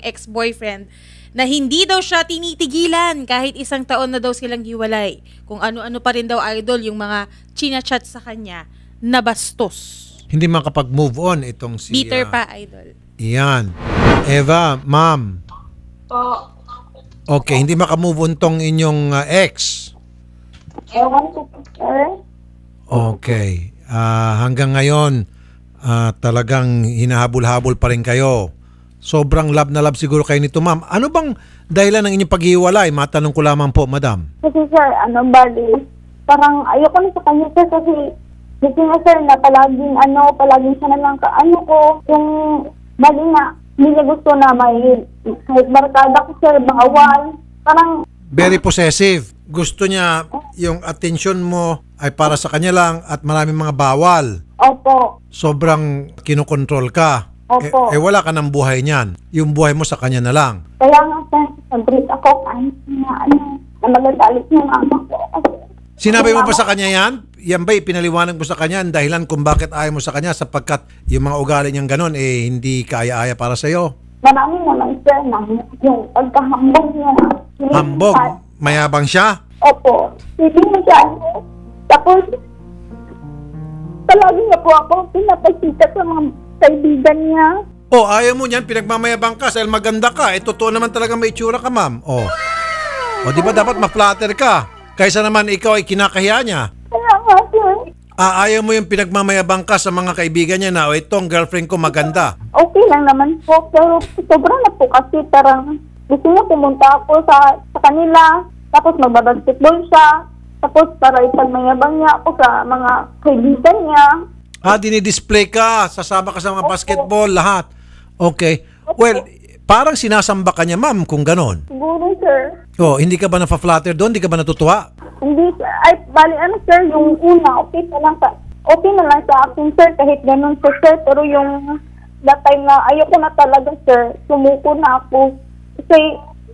ex-boyfriend na hindi daw siya tinitigilan kahit isang taon na daw silang hiwalay. Kung ano-ano pa rin daw, idol, yung mga chinachat sa kanya na bastos. Hindi makapag-move on itong si... Bitter pa, idol. Yan. Eva, ma'am. Okay, hindi makamove on tong inyong ex. Ewan ko po, sir. Okay. Hanggang ngayon, talagang hinahabol-habol pa rin kayo. Sobrang love na love siguro kayo nito, ma'am. Ano bang dahilan ng inyong paghiwalay? Matanong ko lamang po, madam. Kasi sir, bali, parang ayoko na sa kanya sir kasi gusto nga sir na palaging siya na lang ko. Yung bali nga, hindi niya gusto na may kahit barkada ko sir, bawal. Parang... Very possessive. Gusto niya yung attention mo ay para sa kanya lang at maraming mga bawal. Opo. Sobrang kinokontrol ka. Opo. Wala ka ng buhay niyan. Yung buhay mo sa kanya na lang. Kaya nga sir, nag-break ako kahit na magagalit yung mama ko. Sinabi mo ba sa kanya yan? Yan ba ipinaliwanag mo sa kanya ang dahilan kung bakit ayaw mo sa kanya sapagkat yung mga ugali niyang ganun hindi kaaya-aya para sa'yo? Marami naman sir, yung pagkahambog niya. Hambog? Mayabang siya? Opo. Hindi mo siya. Tapos, palagi na po ako pinapagkita sa mga kaibigan niya. Ayaw mo niyan, pinagmamayabang ka dahil maganda ka. Totoo naman talaga may itsura ka, ma'am. Di ba dapat ma-flatter ka? Kaysa naman ikaw ay kinakahiya niya. Kaya nga, sir. Ayaw mo yung pinagmamayabang ka sa mga kaibigan niya na, itong girlfriend ko maganda. Okay lang naman po, pero sobrang na po kasi parang gusto niya pumunta ako sa kanila, tapos magbabasketball siya, tapos para ipagmayabang niya ako sa mga kaibigan niya. Dinidisplay ka, sasama ka sa mga basketball, lahat. Okay. Well, parang sinasamba ka niya, ma'am, kung ganon. Siguro, sir. Hindi ka ba na-flatter doon? Hindi ka ba natutuwa? Hindi, sir. Ay, bali, sir, yung una, okay na lang sa akin, sir, kahit ganon, sir. Pero yung that time na ayoko na talaga, sir, sumuko na ako. Kasi,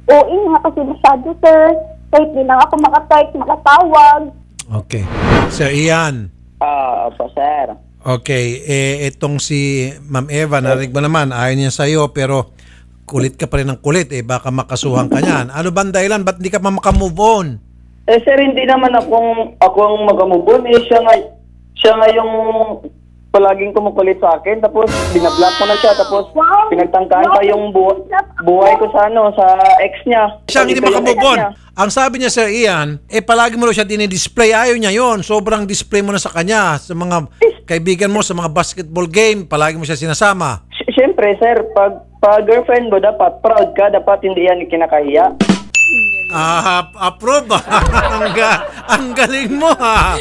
nga kasi masyado, sir. Kahit di lang ako makatype, makatawag. Okay. Sir Ian. Opo, sir. Okay. Itong si Ma'am Eva, narinig mo naman, ayaw niya sa'yo, pero kulit ka pa rin ng kulit. Baka makasuhan ka niyan. Ano ba ang dahilan? Ba't hindi ka pa makamove on? Sir, hindi naman ako ang makamove on. Siya nga yung palaging kumukulit sa akin. Tapos, binablock ko na siya. Tapos, pinagtangkaan pa yung buhay ko sa ex niya. Siya hindi makamove on. Ang sabi niya, Sir Ian, palagi mo siya dinidisplay. Ayaw niya yon. Sobrang display mo na sa kanya. Sa mga kaibigan mo, sa mga basketball game, palagi mo siya sinasama. Siyempre, sir, pag girlfriend mo, dapat proud ka. Dapat hindi yan kinakahiya. Approve. Ang galing mo, ha?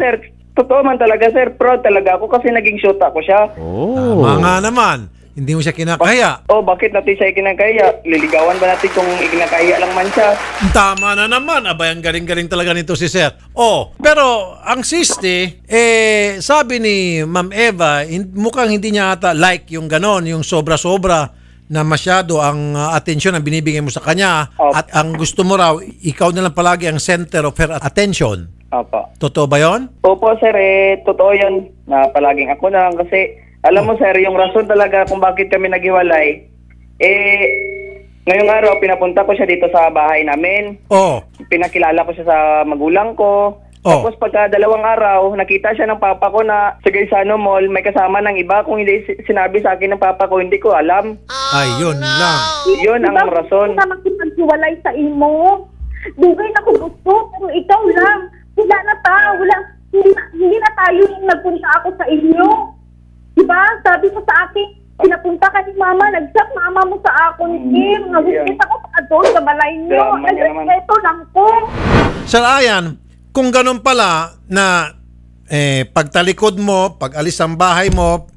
Sir, totoo man talaga, sir. Proud talaga ako kasi naging shoot ako siya. Tama nga naman. Hindi mo siya kinakahiya. Bakit natin siya kinakahiya? Liligawan ba natin kung kinakahiya lang man siya? Tama na naman. Abay, ang galing-galing talaga nito si Sir. Pero ang siste, sabi ni Ma'am Eva, mukhang hindi niya ata like yung ganon, yung sobra-sobra na masyado ang atensyon na binibigay mo sa kanya. At ang gusto mo raw, ikaw na lang palagi ang center of her attention. Opo. Totoo ba yon? Opo, sir. Totoo yun na palaging ako na lang kasi alam mo, sir, yung rason talaga kung bakit kami naghiwalay, ngayong araw, pinapunta ko siya dito sa bahay namin. Pinakilala ko siya sa magulang ko. Tapos pagka 2 araw, nakita siya ng papa ko na sa Gaisano Mall, may kasama ng iba. Kung hindi sinabi sa akin ng papa ko, hindi ko alam. Yun lang. Yun ang rason. Hindi ka makipaghiwalay sa imo. Dugay na ko gusto, pero ikaw lang. Hindi na tayo yung nagpunta ako sa inyo. Diba? Sabi mo sa akin, pinapunta ka ni mama, nag-chat mama mo sa ako ni Kim. Nag-chat ako sa doon sa balay niyo. Ito lang ko. Sir Ian, kung ganun pala na pagtalikod mo, pag alis ang bahay mo,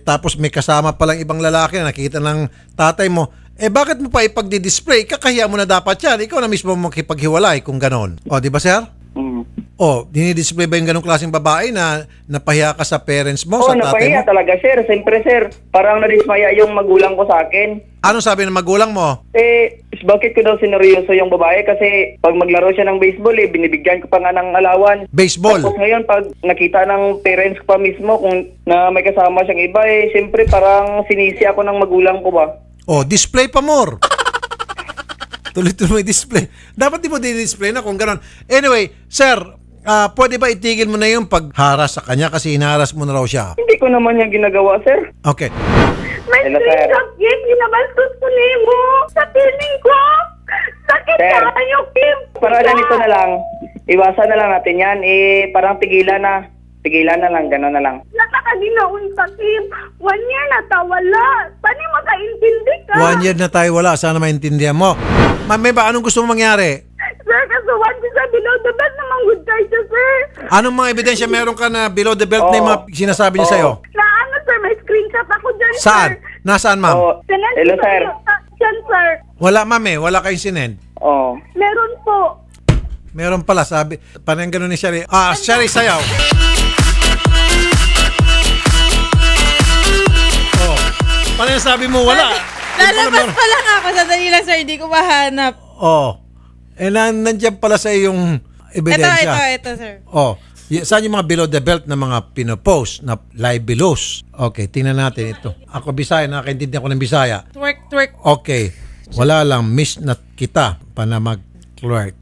tapos may kasama palang ibang lalaki na nakikita ng tatay mo, bakit mo pa ipagdi-display? Kakahiya mo na dapat yan. Ikaw na mismo makipaghiwalay kung ganun. Di ba, sir? Dinidisplay ba yung ganong klaseng babae na napahiya ka sa parents mo, sa tatay mo? Napahiya talaga, sir. Siyempre, sir. Parang nadismaya yung magulang ko sa akin. Ano sabi ng magulang mo? Bakit ko daw sineryoso yung babae? Kasi pag maglaro siya ng baseball, binibigyan ko pa nga ng alawan. Baseball? Tapos ngayon, pag nakita ng parents ko pa mismo kung na may kasama siyang iba, siyempre parang sinisi ako ng magulang ko ba? Oh, display pa more. Tuloy-tuloy display. Dapat di mo di-display na kung gano'n. Anyway, sir, pwede ba itigil mo na yung pagharas sa kanya kasi hinaras mo na raw siya? Hindi ko naman yan ginagawa, sir. Okay. May Hello, sir. screenshot game, ginabastos ko nimo. Sa feeling ko. Sakit Sir. ka kayo, Kim. Para ganito na lang. Iwasan na lang natin yan. Parang tigilan na. Tigilan na lang, gano'n na lang. Nakakaginaon sa Kim. 1 year na tawala. Paano makaintindi ka? 1 year na tayo wala. Sana maintindihan mo. Ma'am, may ba anong gusto mo mangyari? Sir, kasuwan ko sa below the belt na good card siya, sir. Anong mga ebidensya meron ka na below the belt na yung mga sinasabi niya sa'yo? Na ano, sir, may screenshot ako dyan, Saan? sir. Nasaan, ma'am? Oo. Sinend Hello, ko sa sir. iyo. Yan, sir. Wala, ma'am eh. Wala kayong sinend. Oo. Meron po. Meron pala, sabi. Parang ganun ni Shari. Shari, sayaw. Oh. Paano yung sabi mo? Wala. Lalabas pa lang ako. Sandali lang, sir. Hindi ko mahanap. Oh. Nandiyan pala sa yung ebidensya. Ito, sir. Oh. Saan yung mga below the belt na mga pinopost na libelos? Okay, tingnan natin ito. Ako Bisaya, nakakaintindi ako ng Bisaya. Twerk. Okay. Wala lang, miss na kita pa na mag-twerk.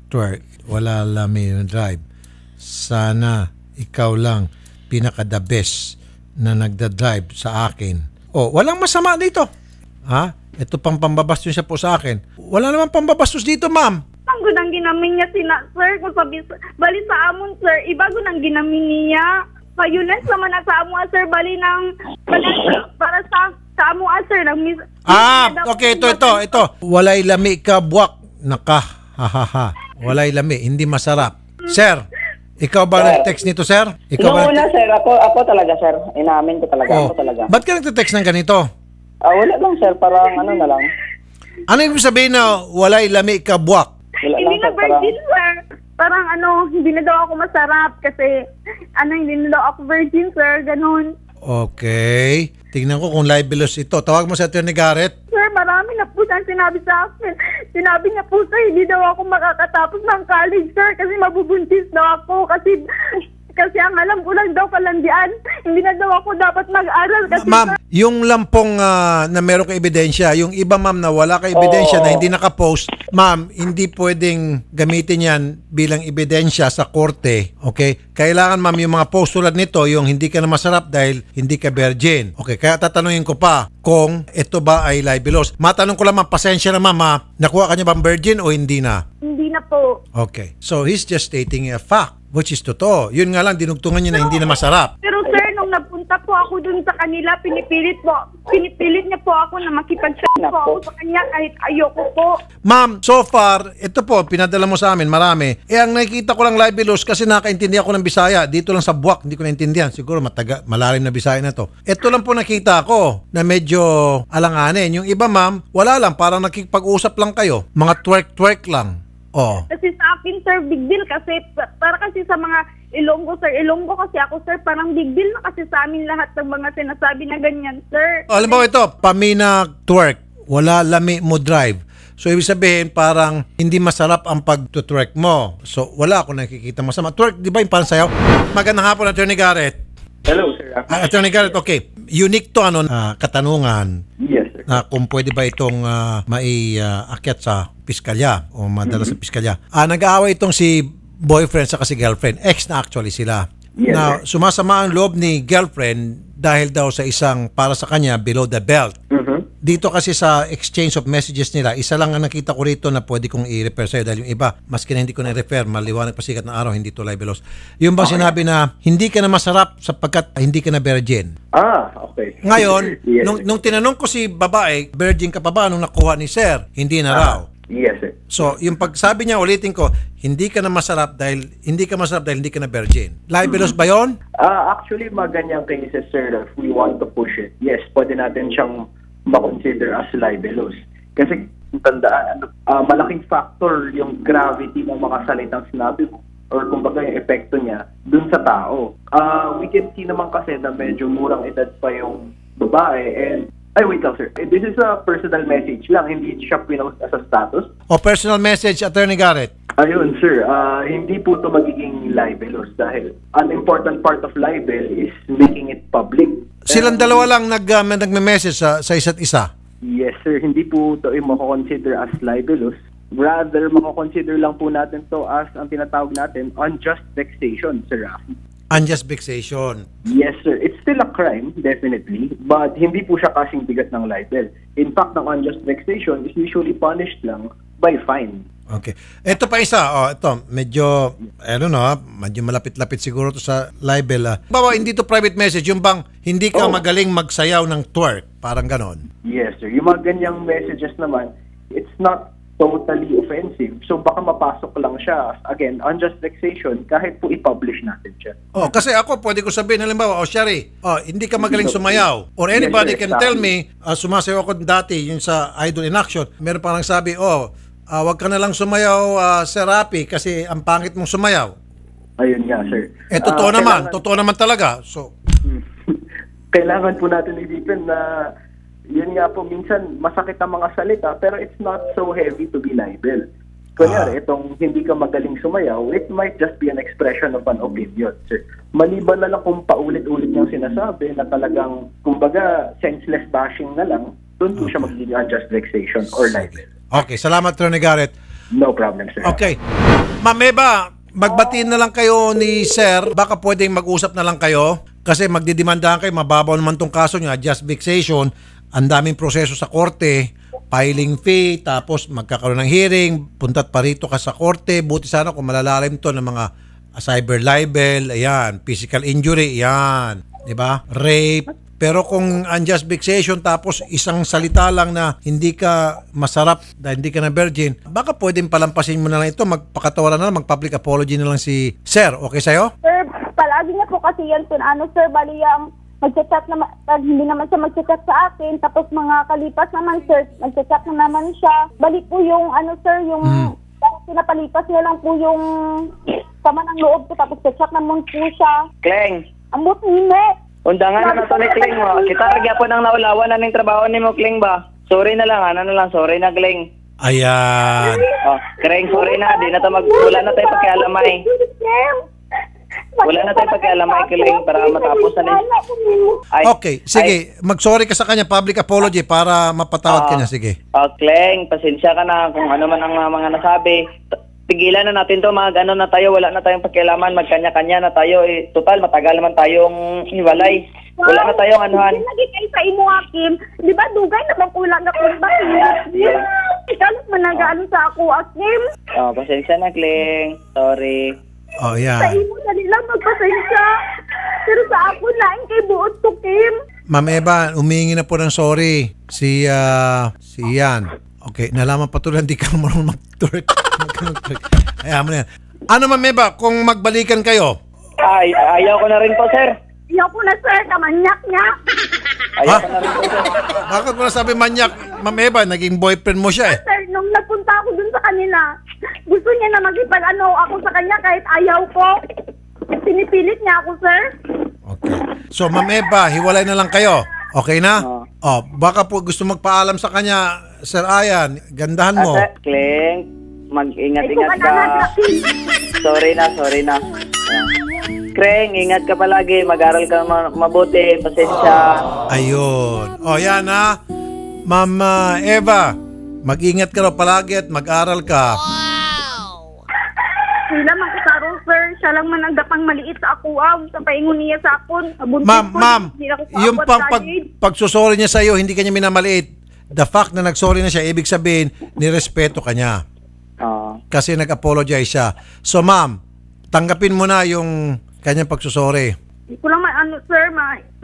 Wala lang may drive. Sana ikaw lang pinaka-the best na nagda-drive sa akin. Oh, walang masama dito. Ha? Ito pang pambabastos siya po sa akin. Wala naman pambabastos dito, ma'am. Ang gunang ginamin niya, sir, kung sabi, bali sa amon, sir, iba gunang ginamin niya. Violence naman na sa amon, sir, bali ng, para sa amon, sir, Okay, ito. Walay lami ka buwak. Hahaha. Walay lami, hindi masarap. Sir, ikaw ba nag-text nito, sir? Ikaw ba Noong una, sir, ako talaga, sir. Inamin ko talaga, Oh. ako talaga. Ba't ka nagte-text ng ganito? Wala lang, sir, parang ano na lang. Ano yung sabihin na walay lami ka buwak? Wala Hindi lang, na sir, parang... virgin, sir. Parang hindi na daw ako masarap kasi, hindi na daw ako virgin, sir, ganun. Okay. Tingnan ko kung libelous ito. Tawag mo sa Atty. Garrett. Sir, marami na po siyang sinabi sa akin. Sinabi niya po, sir, hindi daw ako makakatapos ng college, sir, kasi mabubuntis daw ako. Kasi ang alam ko lang daw kalandian. Hindi na daw ako dapat mag-aral. Kasi, Ma'am, yung lampong na meron ka ebidensya, yung iba ma'am na wala ka ebidensya na hindi nakapost, ma'am, hindi pwedeng gamitin yan bilang ebidensya sa korte. Okay? Kailangan ma'am yung mga post tulad nito, yung hindi ka na masarap dahil hindi ka virgin. Okay, kaya tatanungin ko pa kung ito ba ay libelous. Matanong ko lang ma'am, pasensya na ma'am ha, nakuha ka niya bang virgin o hindi na? hindi na po. Okay. So he's just stating a fact, which is totoo. Yun nga lang, dinugtungan niya na hindi na masarap. Pero sir, nung napunta po ako dun sa kanila, pinipilit niya po ako na makipag-chat po ako sa kanya kahit ayoko po. Ma'am, so far, ito po, pinadala mo sa amin, marami. Ang nakikita ko lang libelous kasi nakaintindi ako ng Bisaya. Dito lang sa Buwak, hindi ko naintindihan. Siguro malalim na Bisaya na to. Ito lang po nakita ko na medyo alanganin. Yung iba, ma'am, wala lang. Parang nakikipag-usap lang kayo. Mga twerk-twerk lang. Oh. Kasi sa akin, sir, big deal kasi para kasi sa mga Ilonggo, sir. Ilonggo kasi ako, sir. Parang big deal na kasi sa amin lahat ng mga sinasabi na ganyan, sir. Alam mo ito, pamina twerk, wala lami mo drive. So, ibig sabihin, parang hindi masarap ang pag-twerk mo. So, wala ako nakikita masama. Twerk, di ba yung parang sayaw? Magandang hapon, Atty. Garrett. Hello, sir. Atty. Garrett, okay. Unique to, katanungan. Yes, sir. Na kung pwede ba itong maiakyat sa piskalya o madala sa piskalya. Nag-aaway itong si boyfriend sa si girlfriend. Ex na actually sila. Yes, Now, sumasama ang loob ni girlfriend dahil daw sa isang para sa kanya below the belt. Dito kasi sa exchange of messages nila, isa lang ang nakita ko rito na pwede kong i-refer sa'yo dahil yung iba, maski na hindi ko na-refer, maliwanag pa sikat ng araw, hindi to libelous. Yung bang sinabi na hindi ka na masarap sapagkat hindi ka na virgin. Okay. Ngayon, Yes, nung tinanong ko si babae, virgin ka pa ba nung nakuha ni sir? Hindi na raw. Yes, sir. So, yung pagsabi niya, ulitin ko, hindi ka na masarap dahil hindi ka na virgin. Libelous ba yun? Actually, maganyang cases, sir, if we want to push it, yes, pwede natin siyang makonsider as libelous. Kasi, tandaan, malaking factor yung gravity ng mga salitang sinabi mo or kumbaga yung epekto niya dun sa tao. We can see naman kasi na medyo murang edad pa yung babae and wait lang, sir. This is a personal message lang. Hindi siya pinost as a status. O personal message, Atty. Garrett? Ayun, sir. Hindi po ito magiging libelous dahil an important part of libel is making it public. Silang dalawa lang nagme-message sa isa't isa. Yes, sir. Hindi po ito ay mako-consider as libelous. Rather, mako-consider lang po natin to as ang tinatawag natin unjust vexation, Sir Rafi. Unjust vexation. Yes, sir. It's still a crime, definitely. But hindi po siya kasing bigat ng libel. In fact, ang unjust vexation is usually punished lang by fine. Okay. Ito pa isa. Ito. Medyo, medyo malapit-lapit siguro to sa libel. Bawa, hindi to private message. Yung bang, hindi ka magaling magsayaw ng twerk. Parang ganon. Yes, sir. Yung mga ganyang messages naman, it's not totally offensive. So baka mapasok lang siya as, again, unjust vexation kahit po i-publish natin siya. Kasi ako pwede ko sabihin, halimbawa, Shari, hindi ka magaling sumayaw. Or anybody Yes, sir, can tell me, sumasayaw ako dati, yung sa Idol in Action, meron parang sabi, wag ka na lang sumayaw, Sir Rafi, kasi ang pangit mong sumayaw. Ayun nga, sir. Totoo naman talaga. So, kailangan po natin isipin na yun nga po, minsan masakit ang mga salita pero it's not so heavy to be libel. Kunyari, itong hindi ka magaling sumayaw, it might just be an expression of an opinion, sir. Maliban na lang kung paulit-ulit niyang sinasabi na talagang, kumbaga, senseless bashing na lang, doon po siya magiging unjust vexation or libel. okay, salamat, Tony Garrett. No problem, sir. Okay. Ma'am Eva, magbatiin na lang kayo ni Sir. Baka pwedeng mag-usap na lang kayo kasi magdidemandahan kayo. Mababaw naman tong kaso nyo, unjust vexation. Ang daming proseso sa korte, filing fee, tapos magkakaroon ng hearing, punta't parito ka sa korte. Buti sana kung malalalim to ng mga cyber libel, ayan, physical injury, ayan, di ba? Rape. Pero kung unjust vexation tapos isang salita lang na hindi ka masarap dahil hindi ka na virgin, baka pwedeng palampasin mo na lang ito, magpakatawaran na lang, mag-public apology na lang si Sir. Okay sa'yo? Sir, palagi niya po kasi yan, sir, bali yung magchat naman, hindi naman siya magchat sa akin, tapos mga kalipas naman, sir, magchat na naman siya. Bali po yung, sir, yung pinapalipas niya lang po yung sama ng loob ko, tapos chat naman po siya. Kleng, Ambot nime. undangan na to ni Kleng mo. Kita ragya po ng naulawan na ng trabaho ni mo, Kleng ba? Sorry na lang, sorry na, Kleng. Ayan. Kleng, sorry na, di na to wala na tayo pakialamay. Wala na tayong pagkalamay, Kleng, para matapos na rin. Okay, sige. Mag-sorry ka sa kanya, public apology para mapatawad ka niya. Sige. Kleng, pasensya ka na kung ano man ang mga nasabi. Pigilan na natin to, mag-ano na tayo, wala na tayong pakialaman, magkanya-kanya na tayo. Total, matagal naman tayong hiwalay. Wala na tayong anuhan. Lagi kayo sa imo, Akim. Di ba, dugay naman kulang na kung ba? Ikaw managaano sa ako, Akim. Pasensya na, Kleng. Sorry. Sa Yan. imo na nila magpasensya. Pero sa ako na, kay buot to, Kim. Ma'am Eva, humingi na po ng sorry. Si Ian. Okay, nalaman pa tuloy, hindi ka marunong mag-twerk. Ayaw mo na yan. Ano, Ma'am Eva, kung magbalikan kayo? Ayaw ko na rin po, sir. Ayaw ko na, sir. Kamanyak niya. Ayaw ko na rin po, sir. Bakit mo nasabi manyak, Ma'am Eva? Naging boyfriend mo siya eh. Sir, nung nagpunta ako dun sa kanila, gusto niya na magipag-ano ako sa kanya kahit ayaw ko. Pinipilit niya ako, sir. Okay. So, Ma'am Eva, hiwalay na lang kayo. Okay na? Baka po gusto magpaalam sa kanya, Sir Ian. Gandahan mo. Kleng, mag-ingat-ingat Ikaw ka na, ka. Sorry na. Kleng, ingat ka palagi. Mag-aral ka mabuti. Pasensya. Ayun. Yan ha. Ma'am Eva, mag-ingat ka raw palagi at mag-aral ka. Sila man kusaro, sir. Siya lang man ang gapang maliit sa ako. Sa paingon niya sa akon. Ma'am, yung pagsusori niya sa iyo, hindi kanya minamaliit. The fact na nagsorry na siya, ibig sabihin, nirespeto ka niya. Kasi nag-apologize siya. So, ma'am, tanggapin mo na yung kanyang pagsusori. Hindi ko lang sir.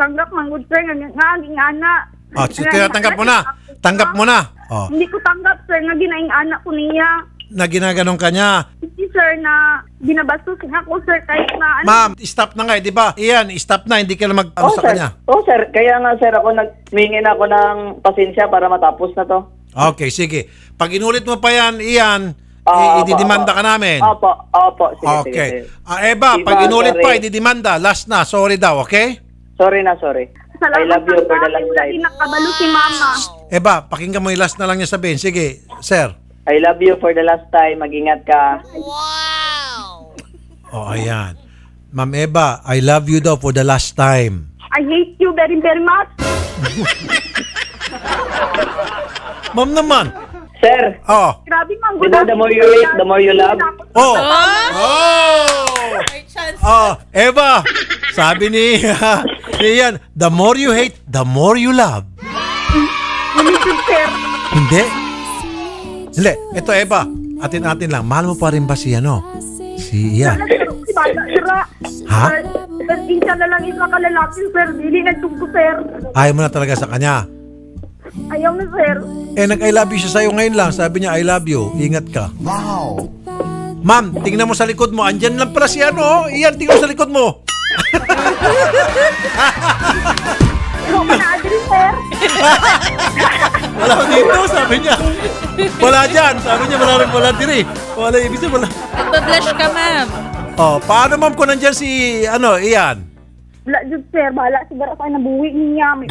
Tanggap man good, sir. Ngaging anak. Tanggap mo na. Tanggap mo na. Hindi ko tanggap, sir. Nga ginaing anak ko niya. Na ginaganon ka niya. Hindi, sir, na binabastos nga ako, sir, kahit na Ma'am, stop na nga, di ba? Iyan, stop na, hindi ka na mag-ano sa sir. kanya. Sir. Kaya nga, sir, ako nagmingin ako ng pasensya para matapos na to. Okay, sige. Pag inulit mo pa yan, Iyan, ididimanda ka namin. Opo. Sige, Okay. sige. Eva, Diba, pag inulit sorry. pa, ididimanda. Last na, sorry daw, okay? Sorry. I love you for the last Wala time. din nakabalo si mama. Eva, pakinggan mo yung last na lang niya sabihin. Sige, sir. I love you for the last time. Mag-ingat ka. Ayan. Ma'am Eva, I love you daw for the last time. I hate you very, very much. Ma'am naman. Sir, Oh. Grabe mang di ba the more you hate, the more you love? Oh. Oh. May chance. Oh, Eva. Sabi ni Ian, the more you hate, the more you love. Sir. Hindi. Hindi. Ito, Eva. Atin-atin lang. Mahal mo pa rin ba si Si Ian? Si Bata, sira. Ha? Sir, isa na lang isa kalalaki, sir. Dili nagtugto, sir. Ayaw mo na talaga sa kanya. Ayaw na, sir. Nag-I love you siya sa'yo ngayon lang. Sabi niya, I love you. Ingat ka. Wow. Ma'am, tingnan mo sa likod mo. Andyan lang pala si Ian, tingnan mo sa likod mo. Ikaw ka na-agree, sir. Wala ko dito, sabi niya. Wala dyan. Sabi niya, wala diri. Wala, ibig sabihin, wala. Nagpa-blush ka, ma'am. Oh, paano ma'am kung nandyan si, Ian? Wala, Diyos, sir. Bahala siguro ako nabuwi niya. May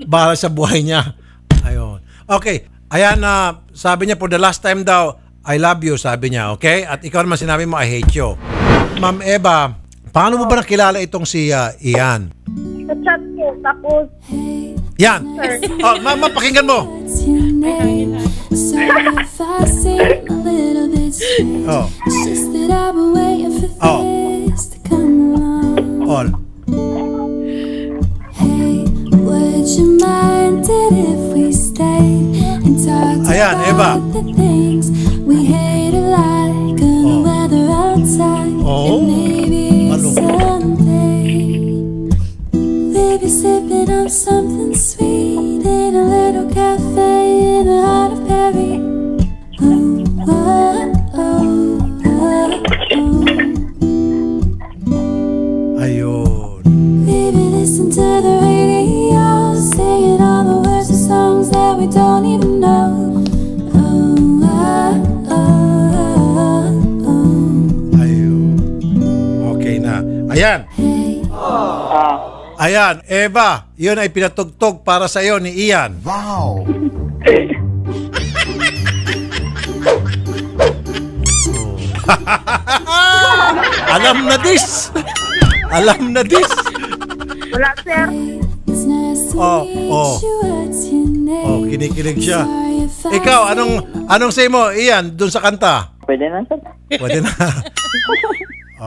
Bahala sa buhay niya. Ayun. Okay. Ayan na, sabi niya for the last time daw, I love you, sabi niya, okay? At ikaw naman sinabi mo, I hate you. Ma'am Eva, paano mo ba nakilala itong si Ian? Sa chat ko, tapos, Yan. Oh, ma'am, pakinggan mo. Oh. Oh. All. Ayan, Eva. Oh. Maybe sipping on something sweet in a little cafe in the heart of Paris. Oh, oh, oh, oh. Ayun. Maybe listen to the radio, singing all the words of songs that we don't even know. Oh, oh, oh, oh. Ayun. Okay na. Ayan. Ayan, Eva, yun ay pinatugtog para sa iyo ni Ian. Wow! Alam na this! Alam na this! wala, sir. Oh, kinikilig siya. Ikaw, anong say mo, Ian, dun sa kanta? Pwede na, sir. Pwede na.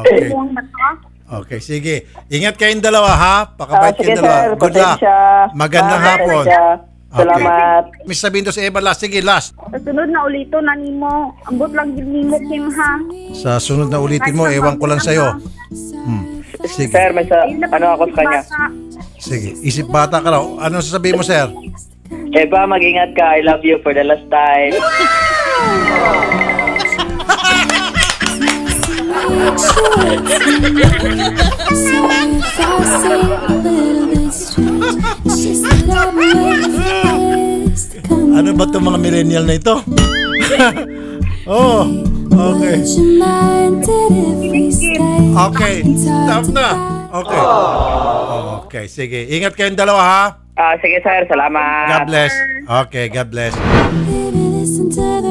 Okay. Buwang mata. Okay, sige. Ingat kayong dalawa, ha? Pakabait Sige, kayong dalawa. sir. Good luck. Pasensya. Magandang hapon. Pasensya. Salamat. May sabihin to si Eva last. Sige, last. Sa sunod na ulito na nimo, ambot lang yun nimo, Kim, ha? Sa sunod na ulitin mo, ewan ko lang sa'yo. Sige. Sir, may ako sa kanya. Sige. Isip bata ka raw. Anong sasabihin mo, sir? Eva, mag-ingat ka. I love you for the last time. Ano ba itong mga millennial na ito? Oh, okay. Okay, stop na. Okay. Okay, sige. Ingat kayong dalawa, ha? Sige, sir. Salamat. God bless. Okay, God bless. Baby, listen to the